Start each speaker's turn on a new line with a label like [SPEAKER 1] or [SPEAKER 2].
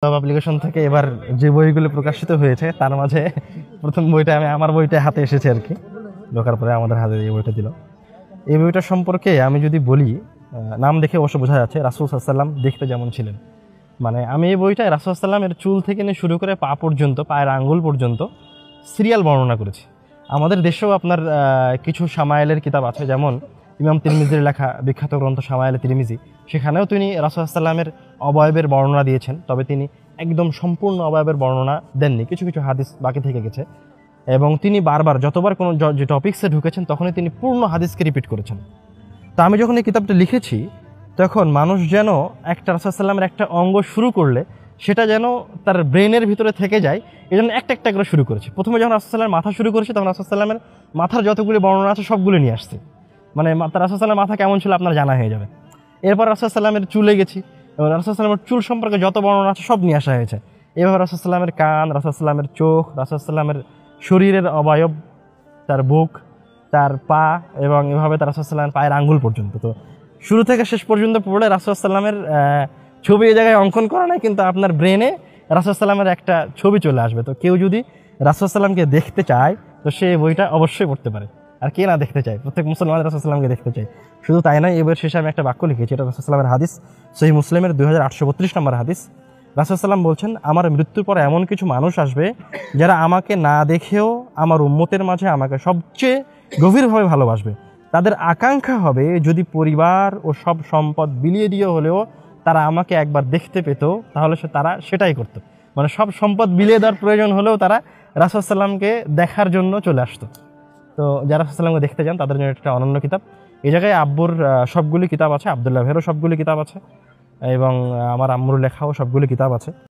[SPEAKER 1] Publication থেকে এবার যে বইগুলো প্রকাশিত হয়েছে তার মাঝে প্রথম বইটা আমার বইটা হাতে এসেছে আর কি, ঢোকার পরে আমাদের হাতে এই বইটা দিল। এই বইটা সম্পর্কে আমি যদি বলি, নাম দেখে অবশ্য বোঝা যাচ্ছে রাসূল সাল্লাল্লাহু আলাইহি ওয়াসাল্লাম দেখতে যেমন ছিলেন। মানে আমি এই বইটায় রাসূল সাল্লাল্লাহু আলাইহি ওয়াসাল্লামের চুল থেকে নিয়ে শুরু করে পা পর্যন্ত, পায়ের আঙ্গুল পর্যন্ত সিরিয়াল বর্ণনা করেছি। আমাদের দেশেও আপনার কিছু শামায়েলের কিতাব আছে, যেমন ইমাম তিরমিজির লেখা বিখ্যাত গ্রন্থ শামায়েলে তিরমিজি, সেখানেও তিনি রাসূল সাল্লাল্লাহু আলাইহি ওয়াসাল্লামের অবয়বের বর্ণনা দিয়েছেন, তবে তিনি একদম সম্পূর্ণ অবয়বের বর্ণনা দেননি, কিছু কিছু হাদিস বাকি থেকে গেছে। এবং তিনি বারবার যতবার কোনো যে টপিক্সে ঢুকেছেন তখনই তিনি পূর্ণ হাদিসকে রিপিট করেছেন। তো আমি যখন এই কিতাবটা লিখেছি তখন মানুষ যেন একটা রাসূল সাল্লাল্লাহু আলাইহি ওয়াসাল্লামের একটা অঙ্গ শুরু করলে সেটা যেন তার ব্রেনের ভিতরে থেকে যায়, এই জন্য একটা একটা করে শুরু করেছি। প্রথমে যখন রাসূল সাল্লাল্লাহু আলাইহি ওয়াসাল্লামের মাথা শুরু করেছি তখন রাসূল সাল্লাল্লাহু আলাইহি ওয়াসাল্লামের মাথার যতগুলি বর্ণনা আছে সবগুলো নিয়ে আসছে, মানে তার রাসূল সাল্লাল্লাহু আলাইহি ওয়াসাল্লামের মাথা কেমন ছিল আপনার জানা হয়ে যাবে। এরপর রাসূল সাল্লাল্লাহু আলাইহি ওয়াসাল্লামের চুলে গেছি, এবং রাসূল সাল্লাল্লাহু আলাইহি ওয়াসাল্লামের চুল সম্পর্কে যত বর্ণনা আছে সব নিয়ে আসা হয়েছে। এভাবে রাসূল সাল্লাল্লাহু আলাইহি ওয়াসাল্লামের কান, রাসূল সাল্লাল্লাহু আলাইহি ওয়াসাল্লামের চোখ, রাসূল সাল্লাল্লাহু আলাইহি ওয়াসাল্লামের শরীরের অবয়ব, তার বুক, তার পা, এবং এভাবে তার রাসূল সাল্লাল্লাহু আলাইহি ওয়াসাল্লামের পায়ের আঙ্গুল পর্যন্ত। তো শুরু থেকে শেষ পর্যন্ত পড়লে রাসূল সাল্লাল্লাহু আলাইহি ওয়াসাল্লামের ছবি এই জায়গায় অঙ্কন করা নাই, কিন্তু আপনার ব্রেনে রাসূল সাল্লাল্লাহু আলাইহি ওয়াসাল্লামের একটা ছবি চলে আসবে। তো কেউ যদি রাসূল সাল্লাল্লাহু আলাইহি ওয়াসাল্লামকে দেখতে চায় তো সে বইটা অবশ্যই পড়তে পারে। আর কে না দেখতে চায়, প্রত্যেক মুসলমান রাসূল সাল্লাল্লাহু আলাইহি ওয়াসাল্লামকে দেখতে চায়। শুধু তাই নয়, এই বইয়ের শেষে আমি একটা বাক্য লিখেছি, এটা রাসূল সাল্লাল্লাহু আলাইহি ওয়াসাল্লামের হাদিস, সহিহ মুসলিমের 2832 নম্বর হাদিস। রাসূল সাল্লাল্লাহু আলাইহি ওয়াসাল্লাম বলছেন, আমার মৃত্যুর পরে এমন কিছু মানুষ আসবে যারা আমাকে না দেখেও আমার উম্মতের মাঝে আমাকে সবচেয়ে গভীরভাবে ভালোবাসবে। তাদের আকাঙ্ক্ষা হবে যদি পরিবার ও সব সম্পদ বিলিয়ে দিয়ে হলেও তারা আমাকে একবার দেখতে পেত, তাহলে তারা সেটাই করত। মানে সব সম্পদ বিলিয়ে দেওয়ার প্রয়োজন হলেও তারা রাসূল সাল্লাল্লাহু আলাইহি ওয়াসাল্লামকে দেখার জন্য চলে আসতো। তো যারা রাসূল সাল্লাল্লাহু আলাইহি ওয়াসাল্লামকে দেখতে চান তাদের জন্য একটা অনন্য কিতাব। এই জায়গায় আব্বুর সবগুলি কিতাব আছে, আব্দুল্লাহ ভাইয়েরও সবগুলি কিতাব আছে, এবং আমার আম্মুর লেখাও সবগুলি কিতাব আছে।